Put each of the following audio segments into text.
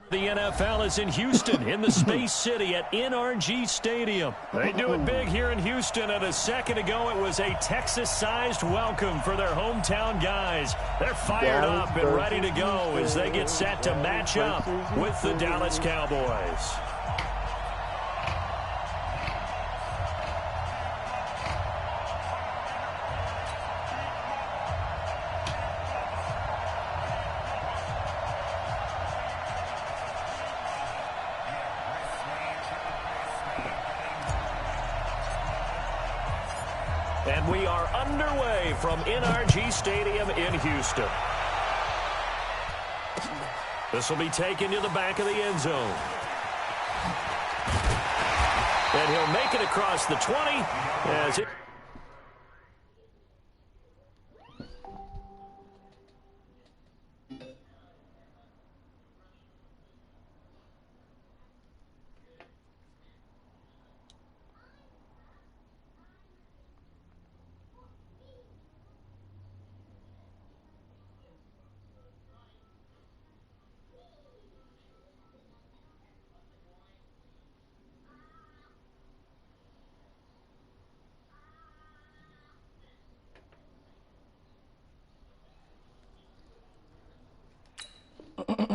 The NFL is in Houston, in the Space City at NRG Stadium. They do it big here in Houston, and a second ago it was a Texas-sized welcome for their hometown guys. They're fired up and ready to go as they get set to match up with the Dallas Cowboys. And we are underway from NRG Stadium in Houston. This will be taken to the back of the end zone. And he'll make it across the 20 as it...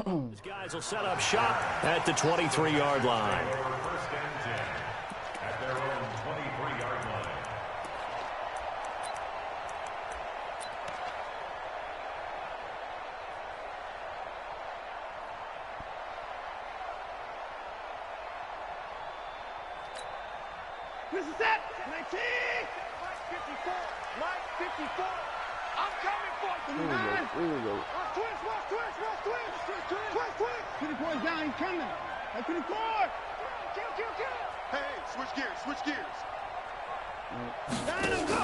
These guys will set up shop at the 23-yard line. First and 10 at their own 23-yard line. This is it. 19. Mike 54. Mike 54. I'm coming for you. Watch twist. To the point down, he's coming. Right to the court. Kill. Hey, switch gears. Down and go.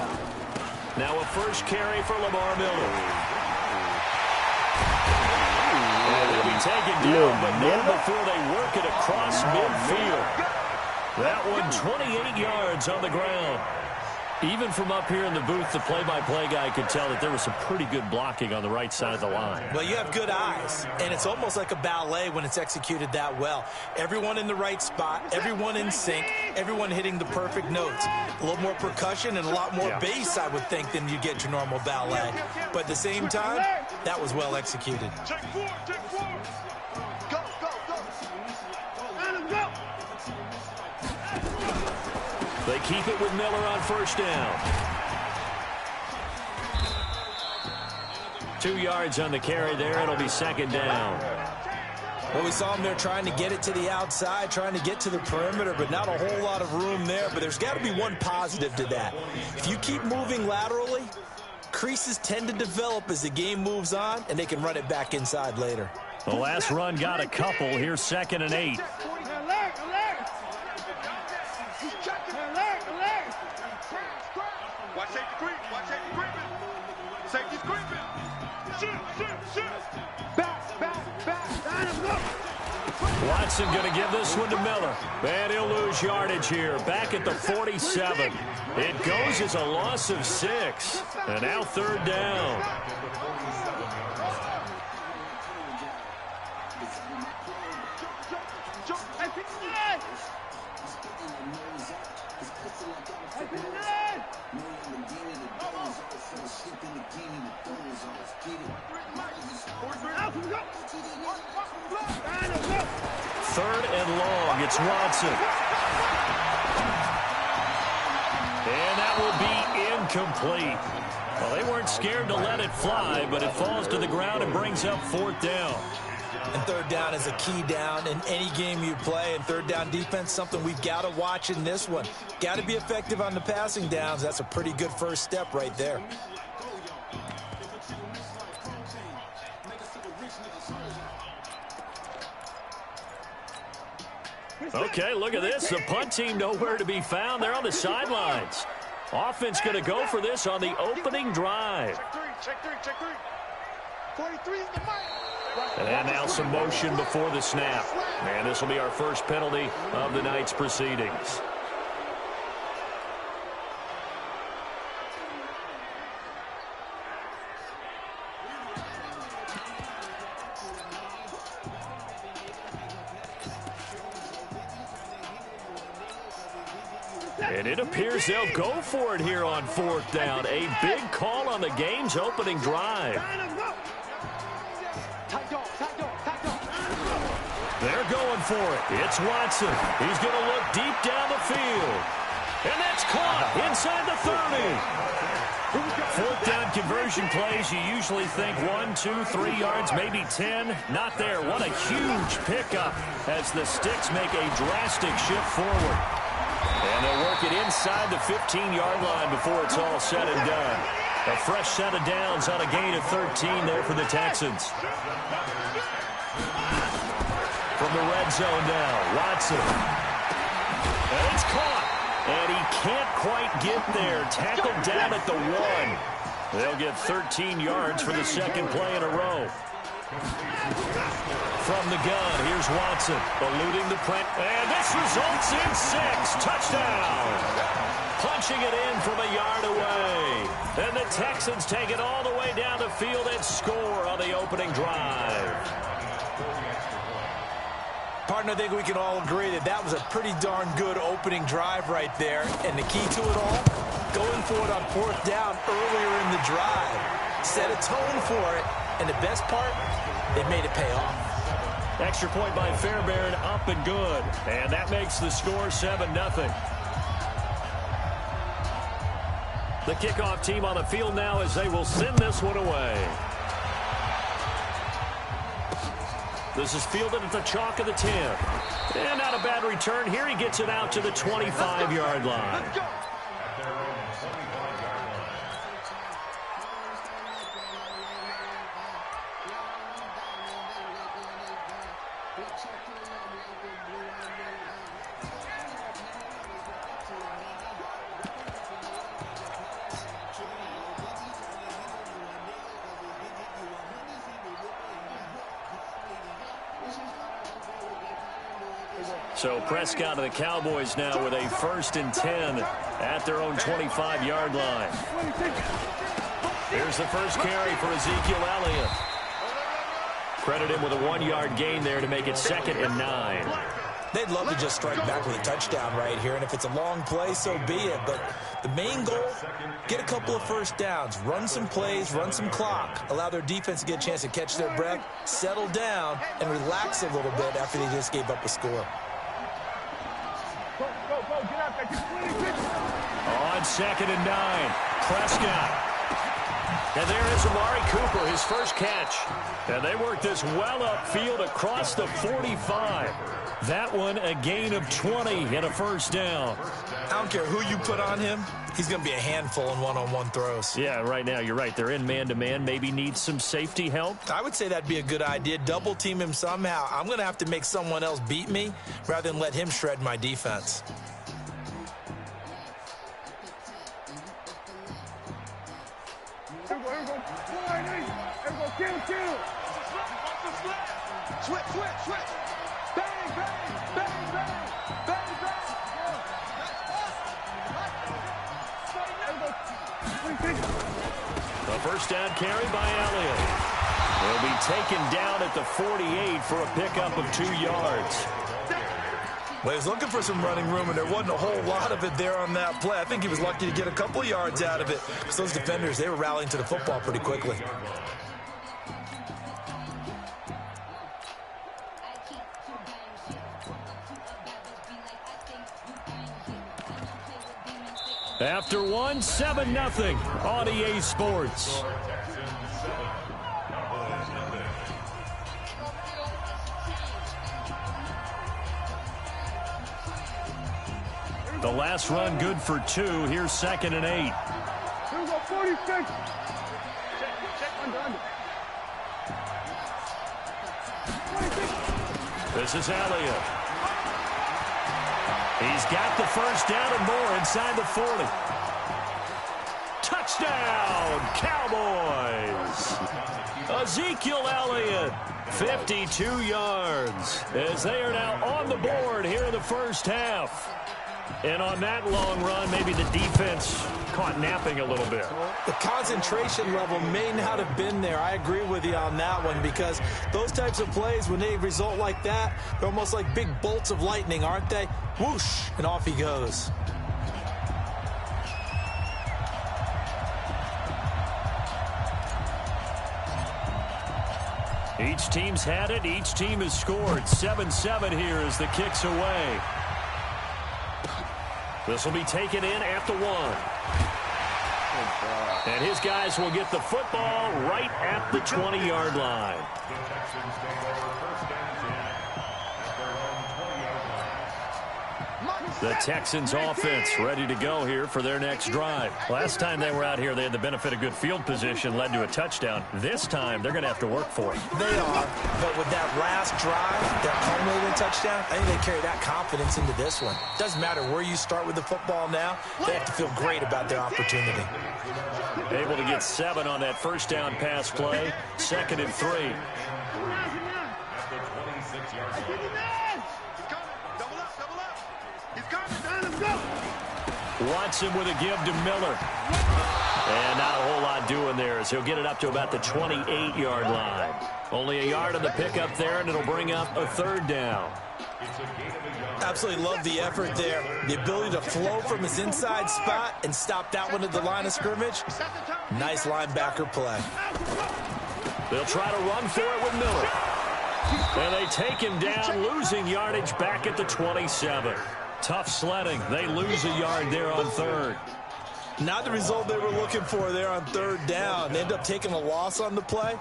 Now a first carry for Lamar Miller. And they'll be taken down, but not before they work it across midfield. That one 28 yards on the ground. Even from up here in the booth, the play-by-play guy could tell that there was some pretty good blocking on the right side of the line. Well, you have good eyes, and it's almost like a ballet when it's executed that well. Everyone in the right spot, everyone in sync, everyone hitting the perfect notes. A little more percussion and a lot more bass, I would think, than you get your normal ballet. But at the same time, that was well executed. Check four. Go. Let him go. They keep it with Miller on first down. 2 yards on the carry there. It'll be second down. Well, we saw him there trying to get it to the outside, trying to get to the perimeter, but not a whole lot of room there. But there's got to be one positive to that. If you keep moving laterally, creases tend to develop as the game moves on, and they can run it back inside later. The last run got a couple. Here's 2nd and 8. Alert. Watch safety creeping. Safety's creeping. Shoot. Back. Down and go. Watson going to give this one to Miller. And he'll lose yardage here. Back at the 47. It goes as a loss of 6. And now third down. Third and long. It's Watson. And that will be incomplete. Well, they weren't scared to let it fly, but it falls to the ground and brings up 4th down. And third down is a key down in any game you play. And third down defense, something we've got to watch in this one. Got to be effective on the passing downs. That's a pretty good first step right there. Okay, look at this. The punt team nowhere to be found. They're on the sidelines. Offense going to go for this on the opening drive. Check three. 43 is the mark. And now some motion before the snap. And this will be our first penalty of the night's proceedings. And it appears they'll go for it here on 4th down. A big call on the game's opening drive. They're going for it. It's Watson. He's going to look deep down the field. And that's caught inside the 30. 4th down conversion plays, you usually think 1, 2, 3 yards, maybe 10. Not there. What a huge pickup as the Sticks make a drastic shift forward. And they'll work it inside the 15-yard line before it's all said and done. A fresh set of downs on a gain of 13 there for the Texans. From the red zone now, Watson. And it's caught. And he can't quite get there. Tackled down at the 1. They'll get 13 yards for the second play in a row. From the gun, here's Watson, eluding the print. And this results in 6. Touchdown. Punching it in from a yard away. And the Texans take it all the way down the field and score on the opening drive. Partner, I think we can all agree that that was a pretty darn good opening drive right there. And the key to it all, going for it on 4th down earlier in the drive. Set a tone for it. And the best part, they made it pay off. Extra point by Fairbairn, up and good. And that makes the score 7-0. The kickoff team on the field now as they will send this one away. This is fielded at the chalk of the 10. And not a bad return. Here he gets it out to the 25-yard line. So Prescott of the Cowboys now with a 1st and 10 at their own 25-yard line. Here's the first carry for Ezekiel Elliott. Credit him with a 1-yard gain there to make it 2nd and 9. They'd love to just strike back with a touchdown right here, and if it's a long play, so be it. But the main goal, get a couple of first downs, run some plays, run some clock, allow their defense to get a chance to catch their breath, settle down, and relax a little bit after they just gave up a score. On 2nd and 9, Prescott. And there is Amari Cooper, his first catch. And they work this well upfield across the 45. That one a gain of 20 and a 1st down. I don't care who you put on him. He's going to be a handful in one-on-one throws. Yeah, right now you're right. They're in man-to-man. Maybe need some safety help. I would say that'd be a good idea. Double team him somehow. I'm going to have to make someone else beat me rather than let him shred my defense. Switch. Bang, bang, bang, bang, bang, bang. The 1st down carry by Elliott. Will be taken down at the 48 for a pickup of 2 yards. Well, he was looking for some running room, and there wasn't a whole lot of it there on that play. I think he was lucky to get a couple of yards out of it, because those defenders, they were rallying to the football pretty quickly. After one, 7-0 on EA Sports. The last run good for 2. Here's 2nd and 8. Here we go, 46. Check under. This is Elliott. He's got the 1st down and more inside the 40. Touchdown, Cowboys! Ezekiel Elliott, 52 yards, as they are now on the board here in the 1st half. And on that long run, maybe the defense caught napping a little bit. The concentration level may not have been there. I agree with you on that one, because those types of plays, when they result like that, they're almost like big bolts of lightning, aren't they? Whoosh, and off he goes. Each team's had it. Each team has scored. 7-7 here as the kick's away. This will be taken in at the 1. And his guys will get the football right at the 20-yard line. The Texans offense ready to go here for their next drive. Last time they were out here, they had the benefit of good field position, led to a touchdown. This time, they're going to have to work for it. They are, but with that last drive, that culminating touchdown, I think they carry that confidence into this one. Doesn't matter where you start with the football now, they have to feel great about their opportunity. Able to get 7 on that first down pass play, 2nd and 3. Watson with a give to Miller. And not a whole lot doing there as he'll get it up to about the 28-yard line. Only a yard on the pickup there, and it'll bring up a 3rd down. Absolutely love the effort there. The ability to flow from his inside spot and stop that one at the line of scrimmage. Nice linebacker play. They'll try to run for it with Miller. And they take him down, losing yardage back at the 27. Tough sledding. They lose a yard there on 3rd. Not the result they were looking for there on 3rd down. They end up taking a loss on the play.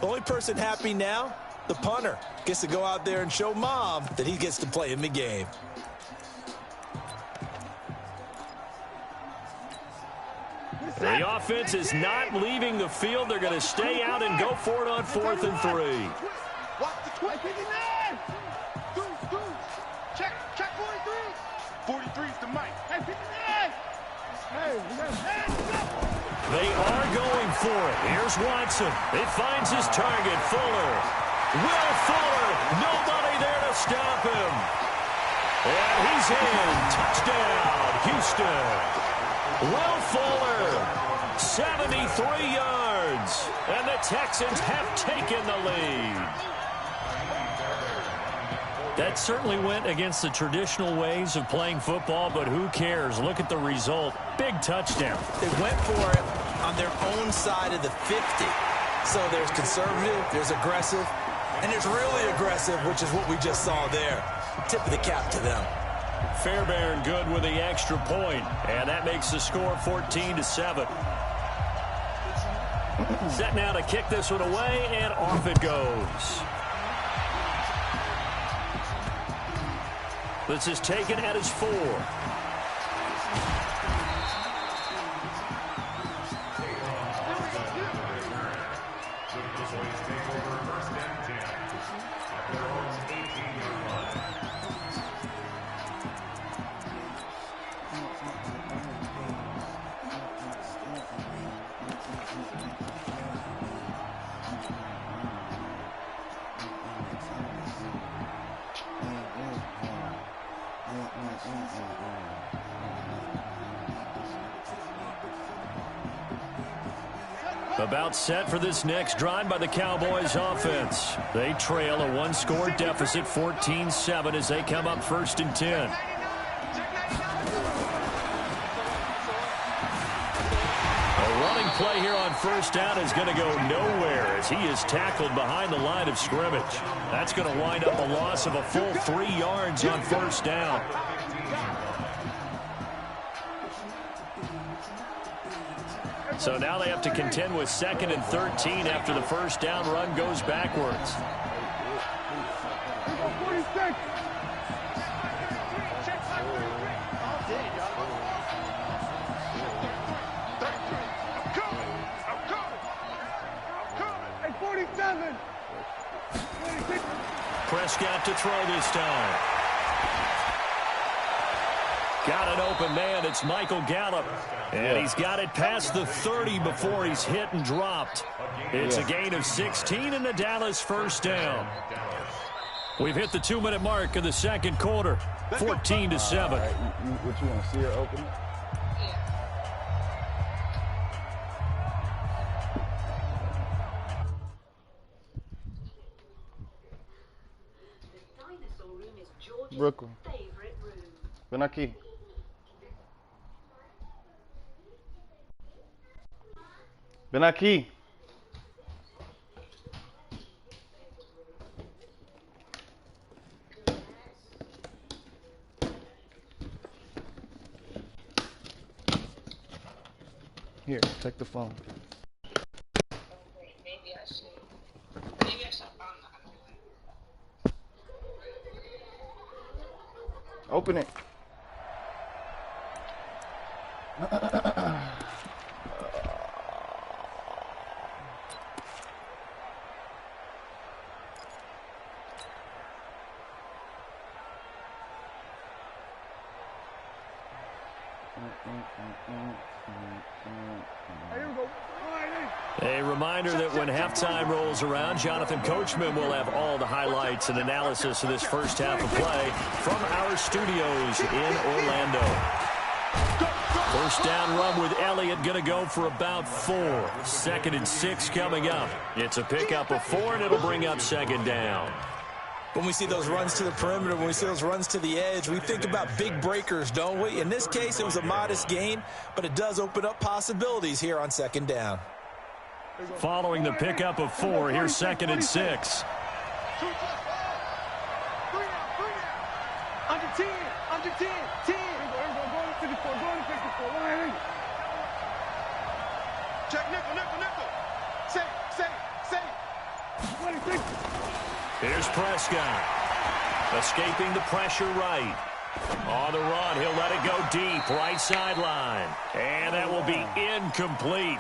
The only person happy now, the punter, gets to go out there and show Mom that he gets to play in the game. The offense is not leaving the field. They're going to stay out and go for it on 4th and 3. Check 43. 43 is the mic. They are going for it. Here's Watson. He finds his target, Fuller. Will Fuller. Nobody there to stop him. And he's in. Touchdown, Houston. Will Fuller, 73 yards. And the Texans have taken the lead. That certainly went against the traditional ways of playing football, but who cares? Look at the result. Big touchdown. They went for it on their own side of the 50. So there's conservative, there's aggressive, and there's really aggressive, which is what we just saw there. Tip of the cap to them. Fairbairn good with the extra point, and that makes the score 14-7. Set now to kick this one away, and off it goes. This is taken at his 4. About set for this next drive by the Cowboys offense. They trail a 1-score deficit, 14-7, as they come up 1st and 10. A running play here on 1st down is going to go nowhere as he is tackled behind the line of scrimmage. That's going to wind up a loss of a full 3 yards on 1st down. So now they have to contend with 2nd and 13 after the 1st down run goes backwards. Prescott to throw this time. Got an open man. It's Michael Gallup. And he's got it past the 30 before he's hit and dropped. It's a gain of 16 in the Dallas 1st down. We've hit the 2-minute mark of the 2nd quarter. 14-7. Right, what you want to see her open? Brooklyn. Ven aquí. Ven aquí. Here, take the phone. Maybe I should. Maybe I should. Open it. A reminder that when halftime rolls around, Jonathan Coachman will have all the highlights and analysis of this first half of play from our studios in Orlando. First down run with Elliott, going to go for about 4. 2nd and 6 coming up. It's a pickup of 4, and it'll bring up 2nd down. When we see those runs to the perimeter, when we see those runs to the edge, we think about big breakers, don't we? In this case, it was a modest gain, but it does open up possibilities here on 2nd down. Following the pickup of 4, here's 2nd and 6. Under 10, under 10, 10. Go to 54, go to 54. Check nickel. Say. 26. Here's Prescott. Escaping the pressure right. On the run, he'll let it go deep, right sideline. And that will be incomplete.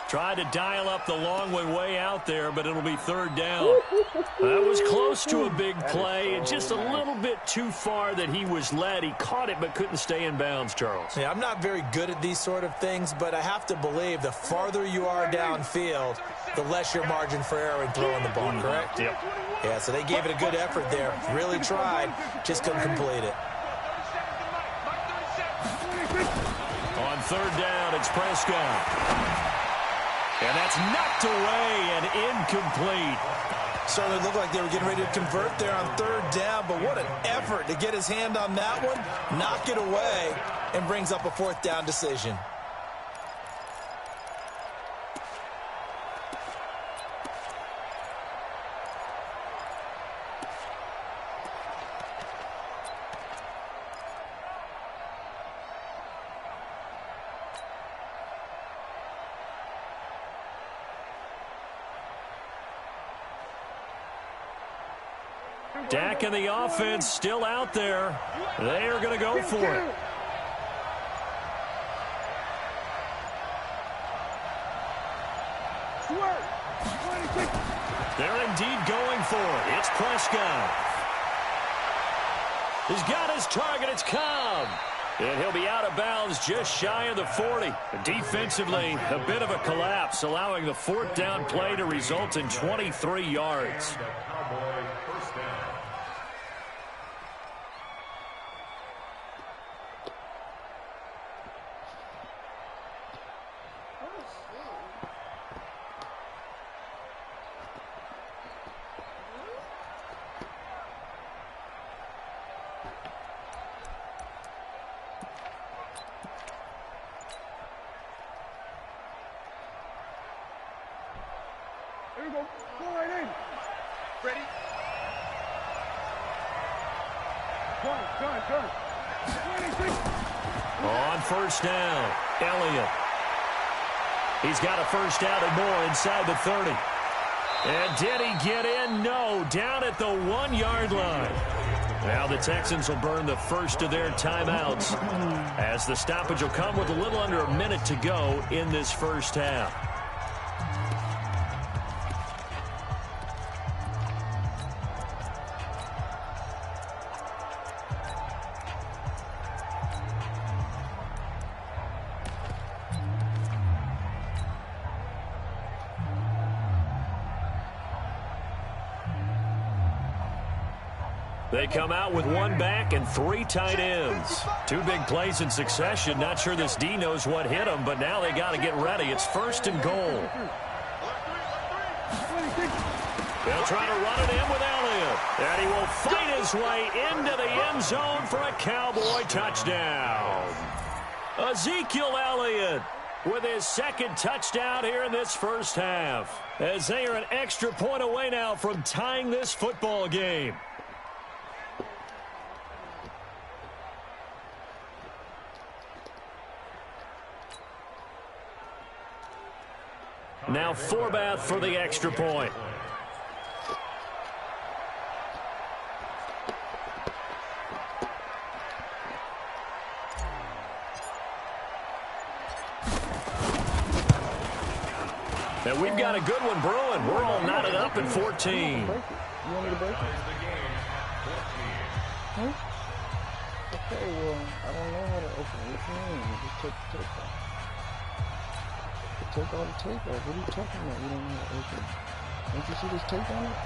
Tried to dial up the long one way out there, but it'll be 3rd down. That was close to a big play, and just a little bit too far that he was led. He caught it but couldn't stay in bounds, Charles. Yeah, I'm not very good at these sort of things, but I have to believe the farther you are downfield, the less your margin for error in throwing the ball, correct? Yep. Yeah, so they gave it a good effort there. Really tried, just couldn't complete it. On 3rd down, it's Prescott. And that's knocked away and incomplete. Certainly looked like they were getting ready to convert there on 3rd down, but what an effort to get his hand on that one, knock it away, and brings up a 4th down decision. Dak and the offense still out there. They are going to go for it. They're indeed going for it. It's Prescott. He's got his target. It's Cobb. And he'll be out of bounds just shy of the 40. Defensively, a bit of a collapse, allowing the 4th down play to result in 23 yards. Here we go. Go right in. Ready? Gun. 26. On 1st down, Elliott. He's got a 1st down and more inside the 30. And did he get in? No, down at the 1-yard line. Now the Texans will burn the first of their timeouts as the stoppage will come with a little under a minute to go in this first half. They come out with 1 back and 3 tight ends. 2 big plays in succession. Not sure this D knows what hit him, but now they got to get ready. It's 1st and goal. They'll try to run it in with Elliott. And he will fight his way into the end zone for a Cowboy touchdown. Ezekiel Elliott with his 2nd touchdown here in this first half, as they are an extra point away now from tying this football game. now Forbath for the extra point. And we've got a good one brewing. We're all knotted up at 14. You want me to break it? Huh? Okay, well, I don't know how to open it. What you mean? You just take the tape off. Take all the tape off. What are you talking about? You don't know how to open it. Don't you see this tape on it?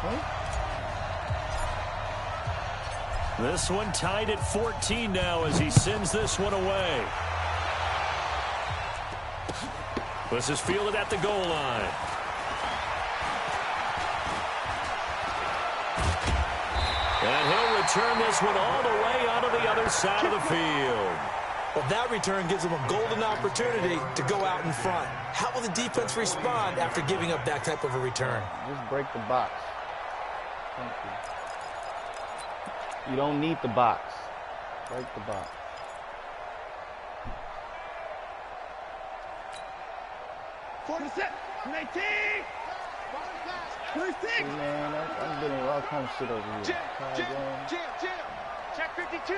Huh? This one tied at 14 now as he sends this one away. This is fielded at the goal line. And he'll return this one all the way onto the other side of the field. Well, that return gives them a golden opportunity to go out in front. How will the defense respond after giving up that type of a return? Just break the box. Thank you. You don't need the box. Break the box. See, man, I'm dealing with all kinds of shit over here. Jam. Check 52.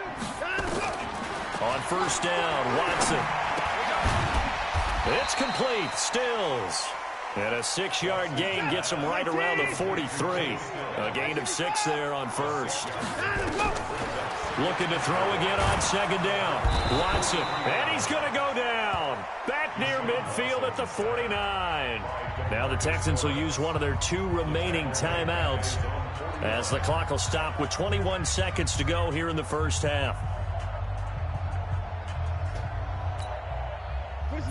On first down, Watson. It's complete. Stills. And a 6-yard gain gets him right around the 43. A gain of 6 there on first. Looking to throw again on second down. Watson. And he's going to go down. Back near midfield at the 49. Now the Texans will use one of their 2 remaining timeouts as the clock will stop with 21 seconds to go here in the first half.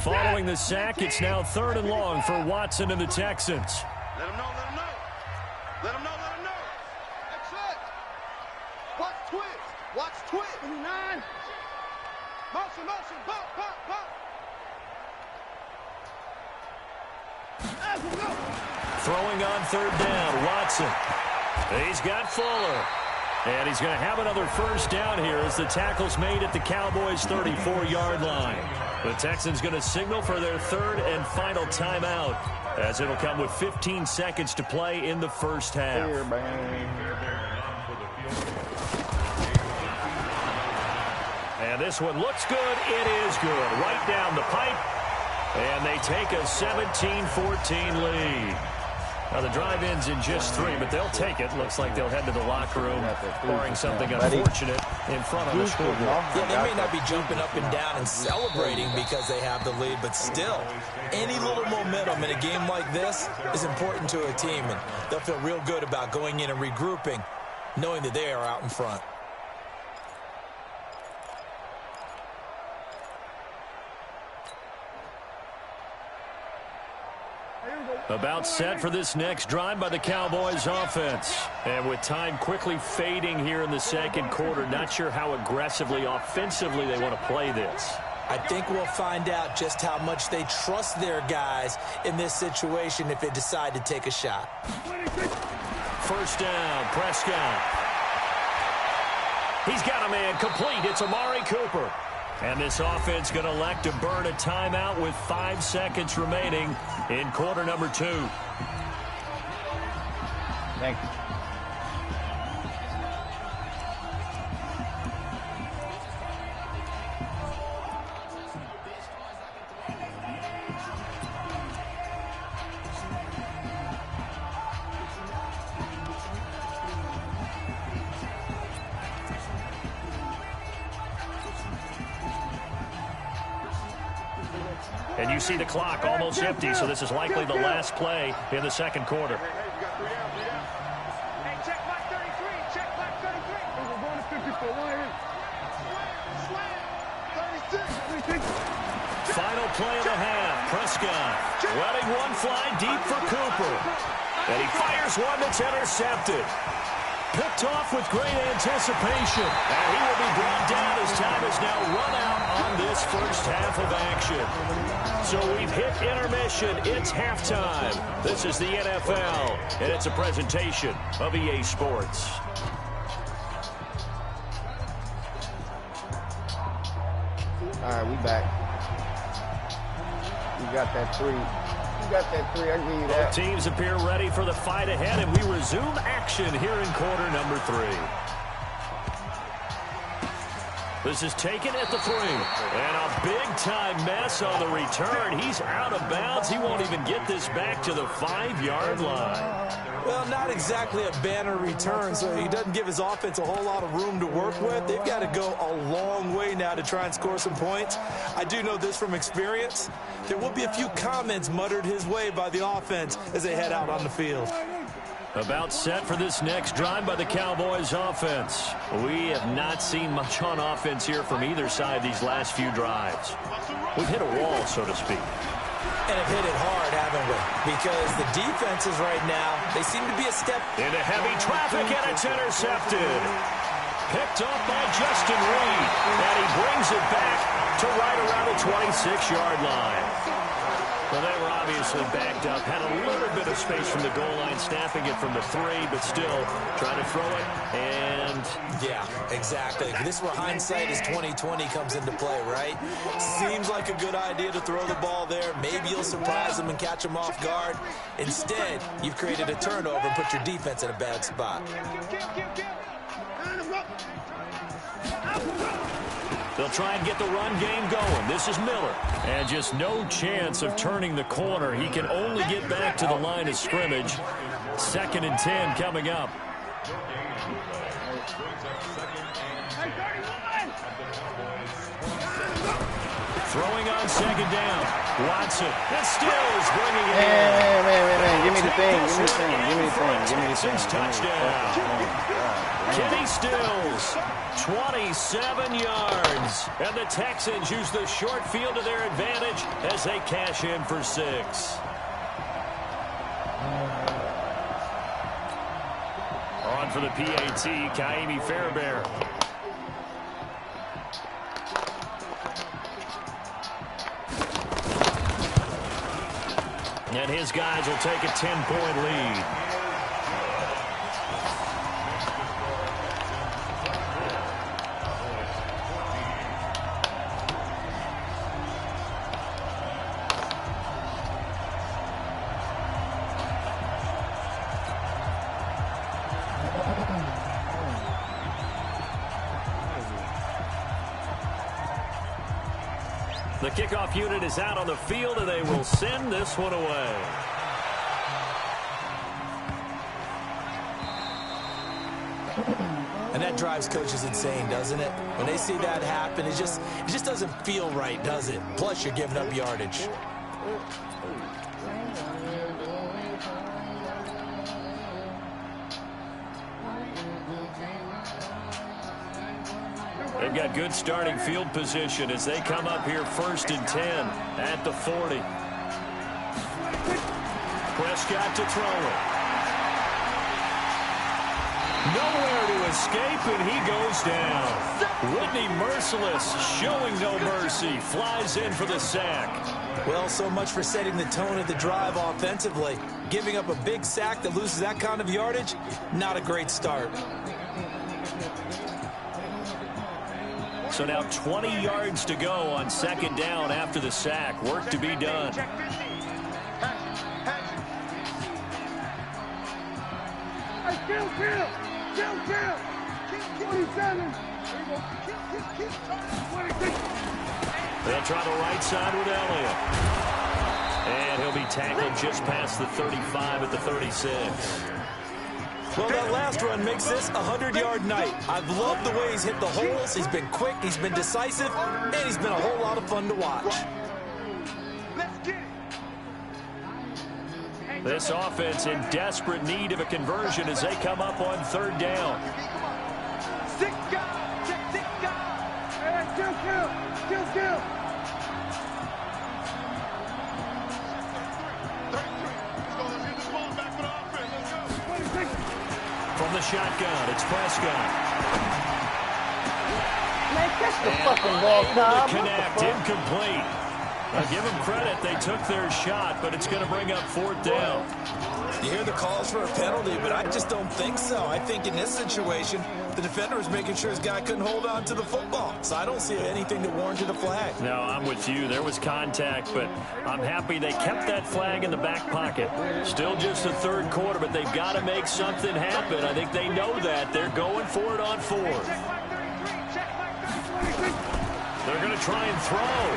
Following the sack, it's now 3rd and long for Watson and the Texans. Let him know. Let him know. That's it. Watch twist. 9. Motion. Bump. Throwing on 3rd down, Watson. He's got Fuller. And he's going to have another first down here as the tackle's made at the Cowboys' 34-yard line. The Texans going to signal for their 3rd and final timeout as it'll come with 15 seconds to play in the first half. And this one looks good. It is good. Right down the pipe. And they take a 17-14 lead. Now, the drive ends in just 3, but they'll take it. Looks like they'll head to the locker room, barring something unfortunate in front of the scoreboard. Yeah, they may not be jumping up and down and celebrating because they have the lead, but still, any little momentum in a game like this is important to a team, and they'll feel real good about going in and regrouping, knowing that they are out in front. About set for this next drive by the Cowboys offense. And with time quickly fading here in the second quarter, not sure how aggressively, offensively they want to play this. I think we'll find out just how much they trust their guys in this situation if they decide to take a shot. First down, Prescott. He's got a man complete. It's Amari Cooper. And this offense going to elect to burn a timeout with 5 seconds remaining in quarter number 2. Thank you. And you see the clock almost empty, so this is likely the last play in the second quarter. Hey, check back 33. Check back 33. We're going to 54. Slam. 36. Final play of the half. Prescott letting one fly deep for Cooper. And he fires one that's intercepted. Picked off with great anticipation. And he will be brought down as time has now run out on this first half of action. So we've hit intermission. It's halftime. This is the NFL, and it's a presentation of EA Sports. All right, we back. You got that 3. You got that 3. I give you that. Both teams appear ready for the fight ahead, and we resume action here in quarter number 3. This is taken at the 3. And a big-time mess on the return. He's out of bounds. He won't even get this back to the 5-yard line. Well, not exactly a banner return, so he doesn't give his offense a whole lot of room to work with. They've got to go a long way now to try and score some points. I do know this from experience. There will be a few comments muttered his way by the offense as they head out on the field. About set for this next drive by the Cowboys offense. We have not seen much on offense here from either side these last few drives. We've hit a wall, so to speak. And have hit it hard, haven't we? Because the defenses right now, they seem to be a step into heavy traffic, and it's intercepted. Picked off by Justin Reed, and he brings it back to right around the 26-yard line. Well, they were obviously backed up, had a little bit of space from the goal line, snapping it from the 3, but still trying to throw it, and... Yeah, exactly. This is where hindsight is 20/20 comes into play, right? Seems like a good idea to throw the ball there. Maybe you'll surprise them and catch them off guard. Instead, you've created a turnover and put your defense in a bad spot. They'll try and get the run game going. This is Miller. And just no chance of turning the corner. He can only get back to the line of scrimmage. 2nd and 10 coming up. Throwing on 2nd down. Watson. And Stills bringing it in. Man. Give me the thing. Give me the thing. Give me the thing. Give me the thing. Touchdown. Kenny Stills, 27 yards. And the Texans use the short field to their advantage as they cash in for 6. On for the PAT, Kaimi Fairbairn. And his guys will take a 10-point lead. The kickoff unit is out on the field, and they will send this one away. And that drives coaches insane, doesn't it? When they see that happen, it just doesn't feel right, does it? Plus, you're giving up yardage. They've got good starting field position as they come up here 1st and 10 at the 40. Prescott to throw it. Nowhere to escape, and he goes down. Whitney Merciless showing no mercy. Flies in for the sack. Well, so much for setting the tone of the drive offensively. Giving up a big sack that loses that kind of yardage, not a great start. So now 20 yards to go on 2nd down after the sack. Work to be done. They'll try the right side with Elliott. And he'll be tackled just past the 35 at the 36. Well, that last run makes this a 100-yard night. I've loved the way he's hit the holes. He's been quick, he's been decisive, and he's been a whole lot of fun to watch. This offense in desperate need of a conversion as they come up on 3rd down. From the shotgun, it's Prescott. Man, catch the fucking ball, Cobb. Connect, incomplete. Give them credit. They took their shot, but it's going to bring up 4th down. You hear the calls for a penalty, but I just don't think so. I think in this situation, the defender was making sure his guy couldn't hold on to the football. So I don't see anything that warranted a flag. No, I'm with you. There was contact, but I'm happy they kept that flag in the back pocket. Still just the 3rd quarter, but they've got to make something happen. I think they know that. They're going for it on 4th. They're going to try and throw.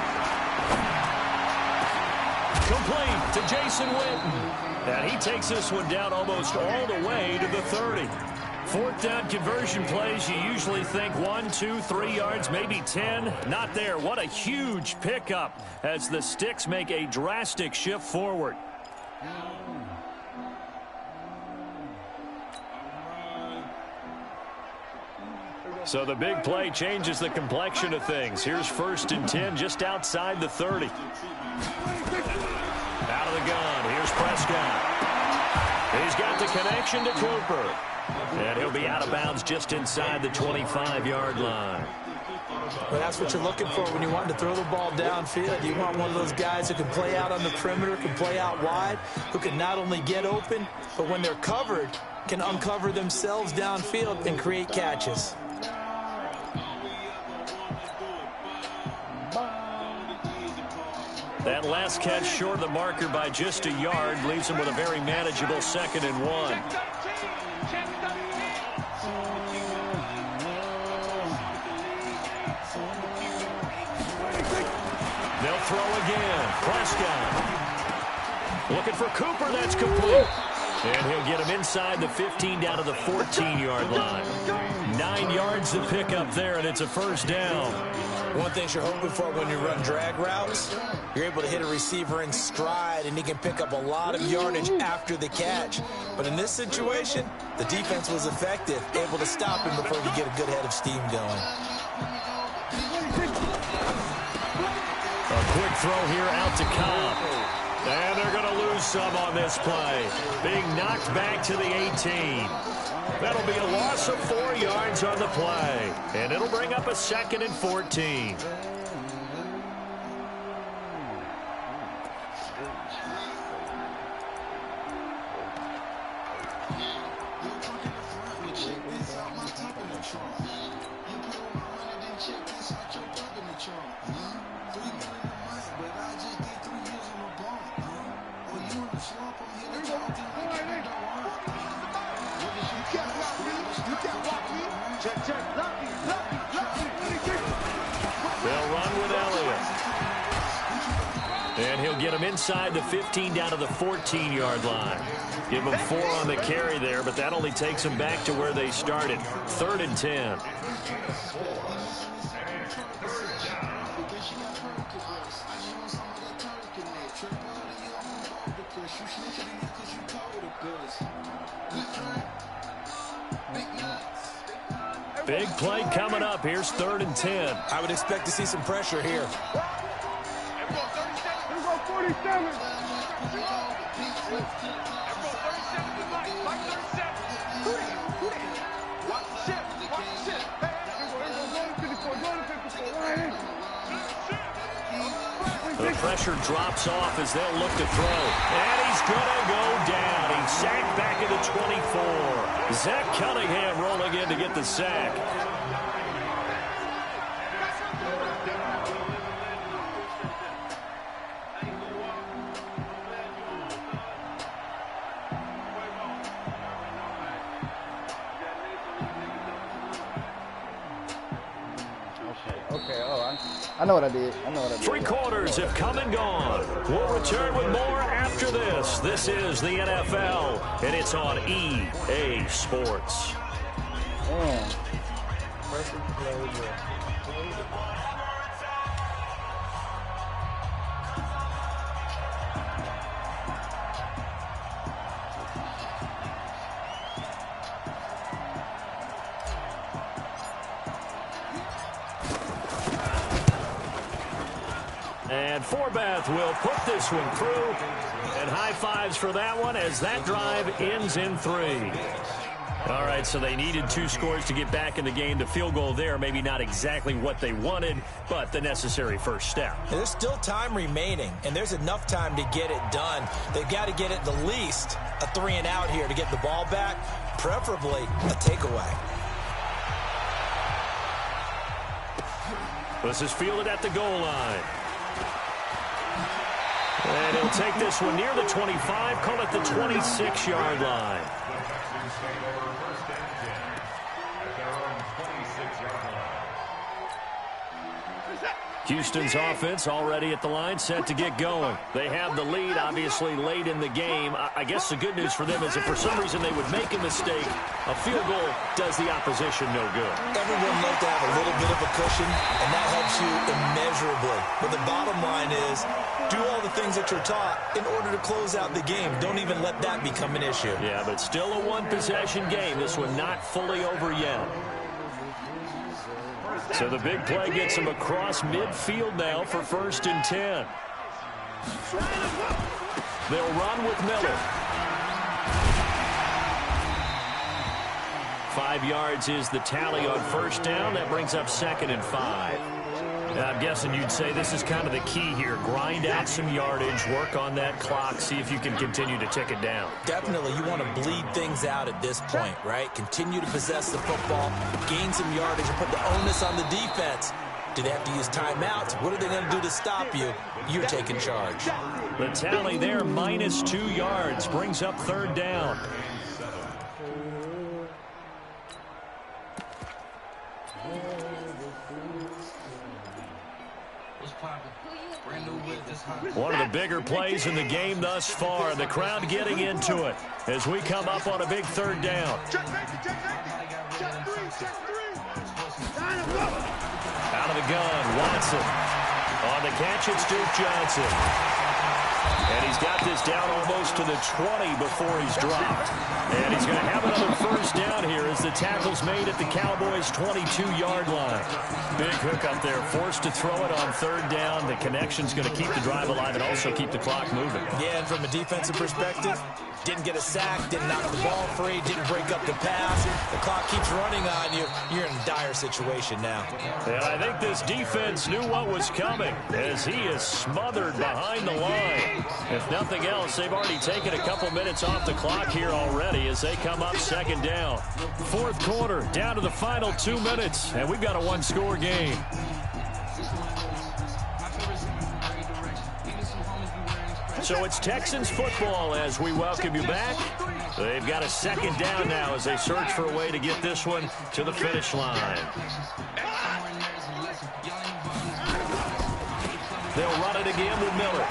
Complete to Jason Witten. And he takes this one down almost all the way to the 30. 4th down conversion plays, you usually think 1, 2, 3 yards, maybe 10. Not there. What a huge pickup as the Sticks make a drastic shift forward. So the big play changes the complexion of things. Here's 1st and 10 just outside the 30. Out of the gun. Here's Prescott. He's got the connection to Cooper. And he'll be out of bounds just inside the 25-yard line. Well, that's what you're looking for when you want to throw the ball downfield. You want one of those guys who can play out on the perimeter, can play out wide, who can not only get open, but when they're covered, can uncover themselves downfield and create catches. That last catch short of the marker by just a yard leaves him with a very manageable 2nd and 1. They'll throw again. Prescott. Looking for Cooper. That's complete. And he'll get him inside the 15 down to the 14-yard line. 9 yards to pick up there, and it's a 1st down. One thing you're hoping for when you run drag routes, you're able to hit a receiver in stride, and he can pick up a lot of yardage after the catch. But in this situation, the defense was effective, able to stop him before he could get a good head of steam going. A quick throw here out to Cobb. And they're going to lose some on this play. Being knocked back to the 18. That'll be a loss of 4 yards on the play. And it'll bring up a 2nd and 14. They'll run with Elliott. And he'll get him inside the 15 down to the 14-yard line. Give him 4 on the carry there, but that only takes them back to where they started. 3rd and 10. Big play coming up. Here's 3rd and 10. I would expect to see some pressure here. The pressure drops off as they'll look to throw. And he's going to go down. He's sacked back at the 24. Zach Cunningham rolling in to get the sack. Okay, I know what I did. 3 quarters have come and gone. We'll return with more after this. This is the NFL, and it's on EA Sports. And Forbath will put this one through. And high fives for that one as that drive ends in 3. All right, so they needed 2 scores to get back in the game. The field goal there, maybe not exactly what they wanted, but the necessary first step. There's still time remaining, and there's enough time to get it done. They've got to get at the least a 3-and-out here to get the ball back, preferably a takeaway. This is fielded at the goal line. And he'll take this one near the 25, call it the 26-yard line. Houston's offense already at the line, set to get going. They have the lead, obviously, late in the game. I guess the good news for them is if for some reason they would make a mistake, a field goal does the opposition no good. Everyone loves to have a little bit of a cushion, and that helps you immeasurably. But the bottom line is, do all the things that you're taught in order to close out the game. Don't even let that become an issue. Yeah, but still a one-possession game. This one not fully over yet. So the big play gets him across midfield now for 1st and 10. They'll run with Miller. 5 yards is the tally on 1st down. That brings up 2nd and 5. I'm guessing you'd say this is kind of the key here. Grind out some yardage, work on that clock, see if you can continue to tick it down. Definitely, you want to bleed things out at this point, right? Continue to possess the football, gain some yardage, and put the onus on the defense. Do they have to use timeouts? What are they going to do to stop you? You're taking charge. The tally there, minus 2 yards, brings up 3rd down. One of the bigger plays in the game thus far. The crowd getting into it as we come up on a big 3rd down. Out of the gun, Watson. On the catch, it's Duke Johnson. And he's got this down almost to the 20 before he's dropped. And he's going to have another 1st down here as the tackle's made at the Cowboys' 22-yard line. Big hook up there, forced to throw it on 3rd down. The connection's going to keep the drive alive and also keep the clock moving. Yeah, and from a defensive perspective, didn't get a sack, didn't knock the ball free, didn't break up the pass. The clock keeps running on you. You're in a dire situation now. And I think this defense knew what was coming as he is smothered behind the line. If nothing else, they've already taken a couple minutes off the clock here already as they come up 2nd down. 4th quarter, down to the final 2 minutes, and we've got a 1-score game. So it's Texans football as we welcome you back. They've got a 2nd down now as they search for a way to get this one to the finish line. They'll run it again with Miller.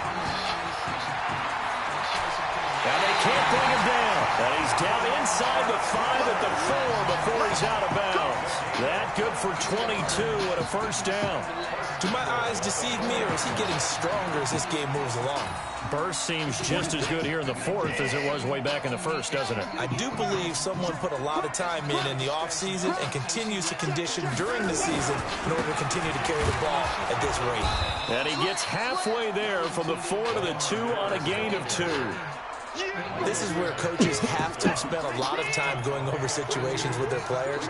And they can't bring him down. And he's down inside the 5 at the 4 before he's out of bounds. That good for 22 and a 1st down. Do my eyes deceive me, or is he getting stronger as this game moves along? Burst seems just as good here in the 4th as it was way back in the 1st, doesn't it? I do believe someone put a lot of time in the offseason and continues to condition during the season in order to continue to carry the ball at this rate. And he gets halfway there from the 4 to the 2 on a gain of 2. This is where coaches have to have spent a lot of time going over situations with their players,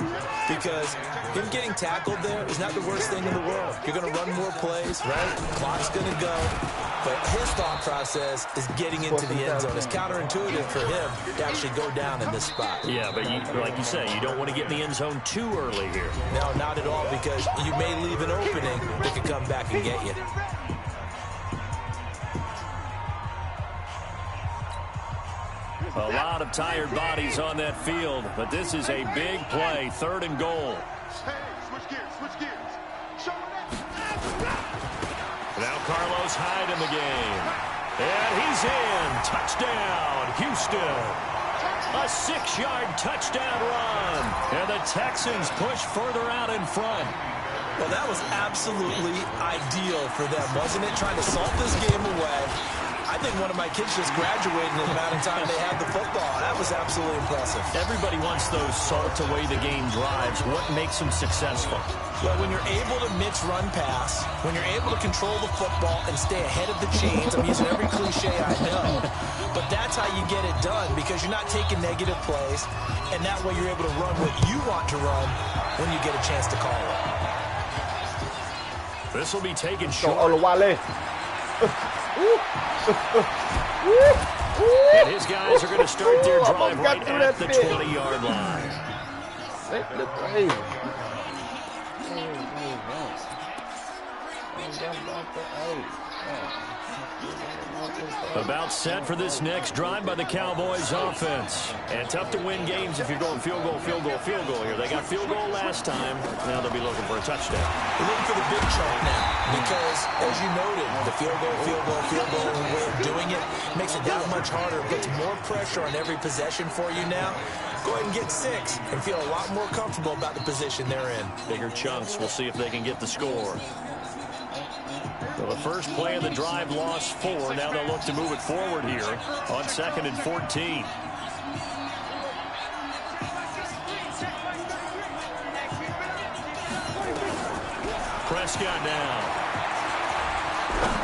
because him getting tackled there is not the worst thing in the world. You're going to run more plays, right? Clock's going to go. But his thought process is getting into the end zone. It's counterintuitive for him to actually go down in this spot. Yeah, but like you say, you don't want to get in the end zone too early here. No, not at all, because you may leave an opening that could come back and get you. A lot of tired bodies on that field, but this is a big play, 3rd and goal. Hey, switch gears. Show Now Carlos Hyde in the game. And he's in. Touchdown, Houston. A 6-yard touchdown run. And the Texans push further out in front. Well, that was absolutely ideal for them, wasn't it? Trying to salt this game away. I think one of my kids just graduated in the amount of time they had the football. That was was absolutely impressive. Everybody wants those salt-away-the-game drives. What makes them successful? Well, when you're able to mix run pass, when you're able to control the football and stay ahead of the chains, I'm using every cliche I know, but that's how you get it done because you're not taking negative plays, and that way you're able to run what you want to run when you get a chance to call it. This will be taken short. And his guys are going to start their drive right at the 20-yard line. About set for this next drive by the Cowboys offense. And tough to win games if you're going field goal, field goal, field goal here. They got field goal last time. Now they'll be looking for a touchdown. We're looking for the big chunk now because, as you noted, the field goal, way of doing it makes it that much harder. It puts more pressure on every possession for you now. Go ahead and get 6 and feel a lot more comfortable about the position they're in. Bigger chunks. We'll see if they can get the score. So the first play of the drive lost 4. Now they'll look to move it forward here on 2nd and 14. Prescott now.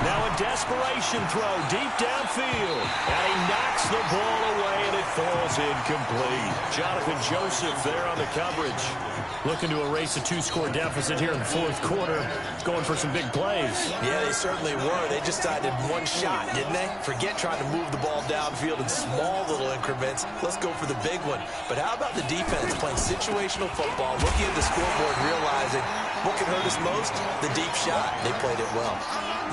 Now a desperation throw deep downfield. And he knocks the ball away and it falls incomplete. Jonathan Joseph there on the coverage. Looking to erase a 2-score deficit here in the 4th quarter. Going for some big plays. Yeah, they certainly were. They just decided one shot, didn't they? Forget trying to move the ball downfield in small little increments. Let's go for the big one. But how about the defense playing situational football, looking at the scoreboard, realizing what can hurt us most? The deep shot. They played it well.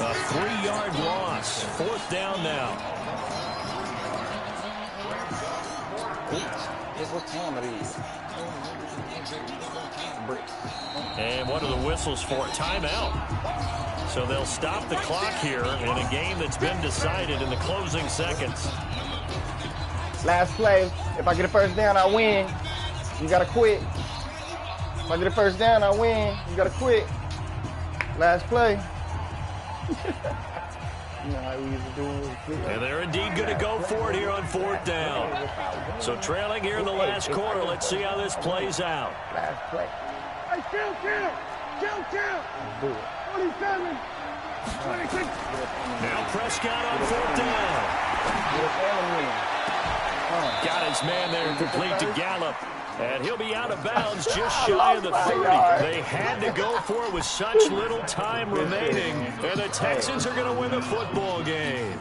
A 3-yard loss. 4th down now. And what are the whistles for? Timeout. So they'll stop the clock here in a game that's been decided in the closing seconds. Last play. If I get a first down, I win. You got to quit. If I get a first down, I win. You got to quit. Last play. You know how we used to do it. And they're indeed going to go for it here on 4th down. So trailing here in the last quarter. Let's see how this plays out. Last play. Hey, kill. 27. 26. Now Prescott on 4th down. Got his man there complete to Gallup. And he'll be out of bounds just shy of the 30. They had to go for it with such little time remaining. And the Texans are going to win the football game.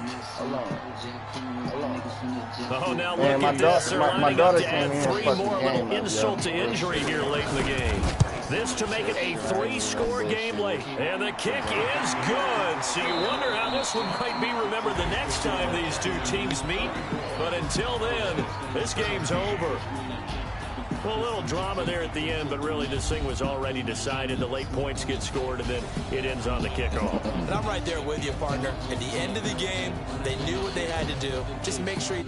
Oh, now look at this. They're lining up to add 3 more. A little insult to injury here late in the game. This to make it a 3-score game late. And the kick is good. So you wonder how this one might be remembered the next time these two teams meet. But until then, this game's over. Well, a little drama there at the end, but really this thing was already decided. The late points get scored, and then it ends on the kickoff. And I'm right there with you, partner. At the end of the game, they knew what they had to do. Just make sure you...